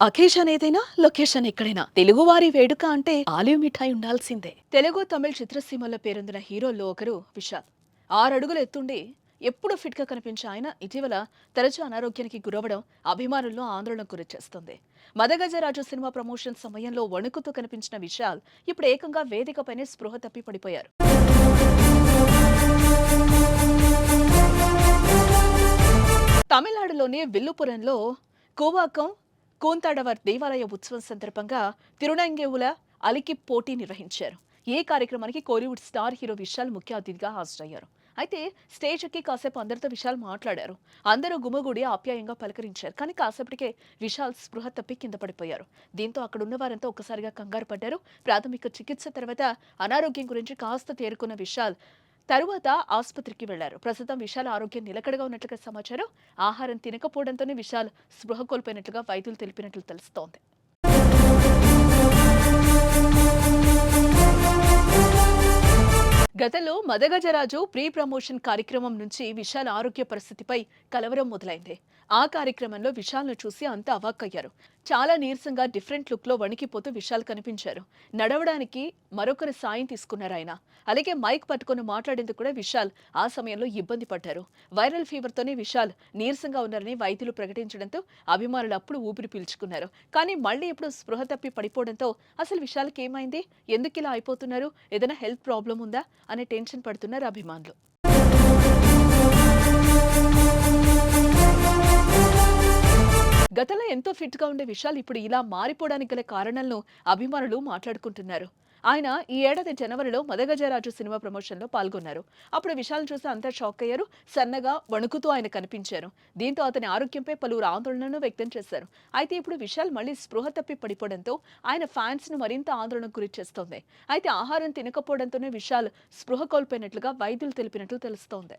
Occasion ఏదైనా location ఎక్కడైనా తెలుగువారి వేడుక అంటే ఆలివ్ మిఠాయి ఉండాల్సిందే. తెలుగు తమిళ చిత్రసీమల్లో పేరొందిన హీరోల్లో ఒకరు విశాల్. 6 అడుగులు ఎత్తుండి ఎప్పుడు ఫిట్ గా కనిపించే ఆయన ఇటీవల తరచూ అనారోగ్యానికి గురవడం అభిమానుల్లో ఆందోళనకు గురిచేస్తుంది. మదగజరాజు సినిమా ప్రమోషన్ సమయంలో వణుకుతూ కనిపించిన విశాల్ ఇప్పుడు ఏకంగా వేదికపైనే స్పృహ తప్పి పడిపోయారు. తమిళనాడులోని విల్లుపురంలో కూవాకం కూంతాడవర్ దేవాలయ ఉత్సవం సందర్భంగా తిరునంగేవుల అలికి పోటీ నిర్వహించారు. ఈ కార్యక్రమానికి కోలీవుడ్ స్టార్ హీరో విశాల్ ముఖ్య అతిథిగా హాజరయ్యారు. అయితే స్టేజ్ ఎక్కి కాసేపు అందరితో విశాల్ మాట్లాడారు. అందరూ గుమిగూడి ఆప్యాయంగా పలకరించారు. కానీ కాసేపటికే విశాల్ స్పృహ తప్పి కింద పడిపోయారు. దీంతో అక్కడున్న వారంతా ఒక్కసారిగా కంగారు పడ్డారు. ప్రాథమిక చికిత్స తర్వాత అనారోగ్యం గురించి కాస్త తేరుకున్న విశాల్ తరువాత ఆసుపత్రికి వెళ్లారు. ప్రస్తుతం విశాల్ ఆరోగ్యం నిలకడగా ఉన్నట్లుగా సమాచారం. ఆహారం తినకపోవడంతోనే విశాల్ స్పృహ కోల్పోయినట్లుగా వైద్యులు తెలిపినట్లు తెలుస్తోంది. గతంలో మదగజరాజు ప్రీ ప్రమోషన్ కార్యక్రమం నుంచి విశాల్ ఆరోగ్య పరిస్థితిపై కలవరం మొదలైంది. ఆ కార్యక్రమంలో విశాల్ను చూసి అంతా అవాక్కయ్యారు. చాలా నీరసంగా డిఫరెంట్ లుక్ లో వణికిపోతూ విశాల్ కనిపించారు. నడవడానికి మరొకరి సాయం తీసుకున్నారు ఆయన. అలాగే మైక్ పట్టుకుని మాట్లాడేందుకు కూడా విశాల్ ఆ సమయంలో ఇబ్బంది పడ్డారు. వైరల్ ఫీవర్ తోనే విశాల్ నీరసంగా ఉన్నారని వైద్యులు ప్రకటించడంతో అభిమానులు అప్పుడు ఊపిరి పీల్చుకున్నారు. కానీ మళ్ళీ ఇప్పుడు స్పృహ తప్పి పడిపోవడంతో అసలు విశాల్కి ఏమైంది, ఎందుకు ఇలా అయిపోతున్నారు, ఏదైనా హెల్త్ ప్రాబ్లం ఉందా అనే టెన్షన్ పడుతున్నారు అభిమానులు. గతంలో ఎంతో ఫిట్ గా ఉండే విశాల్ ఇప్పుడు ఇలా మారిపోవడానికి గల కారణాలను అభిమానులు మాట్లాడుకుంటున్నారు. ఆయన ఈ ఏడాది జనవరిలో మదగజరాజు సినిమా ప్రమోషన్ లో పాల్గొన్నారు. అప్పుడు విశాల్ చూసి అంతా షాక్ అయ్యారు. సన్నగా వణుకుతూ ఆయన కనిపించారు. దీంతో అతని ఆరోగ్యంపై పలువురు ఆందోళనను వ్యక్తం చేశారు. అయితే ఇప్పుడు విశాల్ మళ్లీ స్పృహ తప్పి పడిపోవడంతో ఆయన ఫ్యాన్స్ ను మరింత ఆందోళనకు గురి చేస్తోంది. అయితే ఆహారం తినకపోవడంతోనే విశాల్ స్పృహ కోల్పోయినట్లుగా వైద్యులు తెలిపినట్లు తెలుస్తోంది.